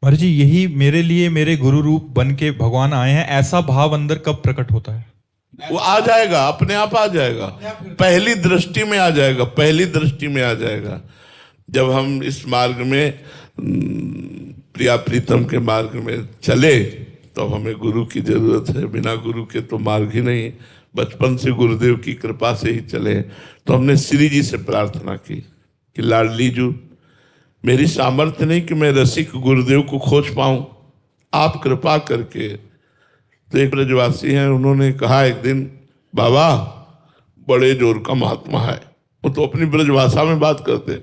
महाराज जी, यही मेरे लिए मेरे गुरु रूप बन के भगवान आए हैं, ऐसा भाव अंदर कब प्रकट होता है? वो आ जाएगा, अपने आप आ जाएगा, पहली दृष्टि में आ जाएगा, पहली दृष्टि में आ जाएगा। जब हम इस मार्ग में प्रिया प्रीतम के मार्ग में चले तो हमें गुरु की जरूरत है। बिना गुरु के तो मार्ग ही नहीं। बचपन से गुरुदेव की कृपा से ही चले। तो हमने श्री जी से प्रार्थना की कि लाडली जू, मेरी सामर्थ्य नहीं कि मैं रसिक गुरुदेव को खोज पाऊं, आप कृपा करके। तो एक ब्रजवासी हैं, उन्होंने कहा एक दिन, बाबा बड़े जोर का महात्मा है, वो तो अपनी ब्रजभाषा में बात करते,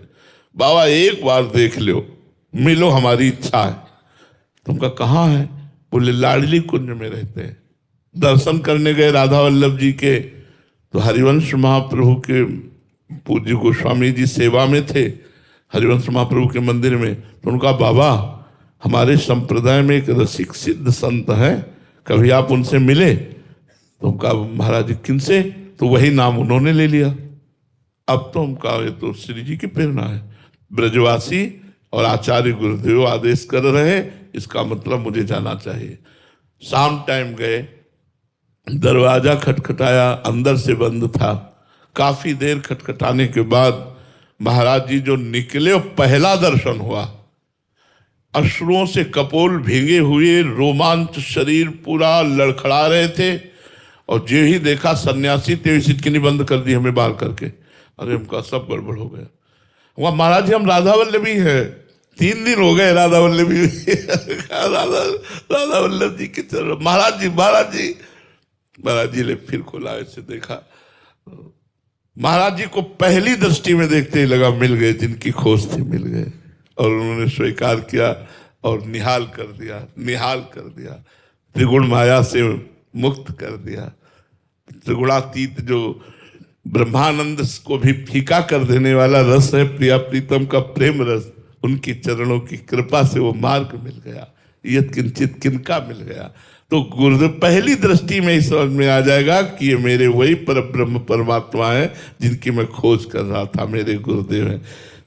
बाबा एक बार देख लो, मिलो, हमारी इच्छा है। तुमका कहाँ है? बोले लाडली कुंज में रहते हैं। दर्शन करने गए राधा वल्लभ जी के, तो हरिवंश महाप्रभु के पूज्य गोस्वामी जी सेवा में थे हरिवंश महाप्रभु के मंदिर में। तो उनका, बाबा हमारे संप्रदाय में एक रसिक सिद्ध संत है, कभी आप उनसे मिले? तो उनका, महाराज जी किनसे? तो वही नाम उन्होंने ले लिया। अब तो उनका, ये तो श्री जी की प्रेरणा है। ब्रजवासी और आचार्य गुरुदेव आदेश कर रहे हैं, इसका मतलब मुझे जाना चाहिए। शाम टाइम गए, दरवाजा खटखटाया, अंदर से बंद था। काफी देर खटखटाने के बाद महाराज जी जो निकले, पहला दर्शन हुआ। अश्रुओं से कपोल भीगे हुए, रोमांच शरीर पूरा लड़खड़ा रहे थे। और जो ही देखा सन्यासी, तेरी सिटकिनी बंद कर दी हमें बाहर करके। अरे उनका सब गड़बड़ हो गया। वह महाराज जी हम राधा वल्लभी है, 3 दिन हो गए राधा वल्लभी राधा वल्लभ जी के चरण। महाराज जी महाराज जी महाराज जी ने फिर खोला, ऐसे देखा। महाराज जी को पहली दृष्टि में देखते ही लगा मिल गए, जिनकी खोज थी मिल गए। और उन्होंने स्वीकार किया और निहाल कर दिया, निहाल कर दिया, त्रिगुण माया से मुक्त कर दिया। त्रिगुणातीत जो ब्रह्मानंद को भी फीका कर देने वाला रस है प्रिया प्रीतम का प्रेम रस, उनकी चरणों की कृपा से वो मार्ग मिल गया, यत् किंचित किनका मिल गया। तो गुरुदेव पहली दृष्टि में ही समझ में आ जाएगा कि ये मेरे वही पर ब्रह्म परमात्मा है जिनकी मैं खोज कर रहा था, मेरे गुरुदेव हैं।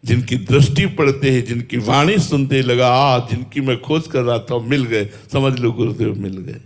जिनकी दृष्टि पड़ते ही, जिनकी वाणी सुनते ही लगा, जिनकी मैं खोज कर रहा था मिल गए, समझ लो गुरुदेव मिल गए।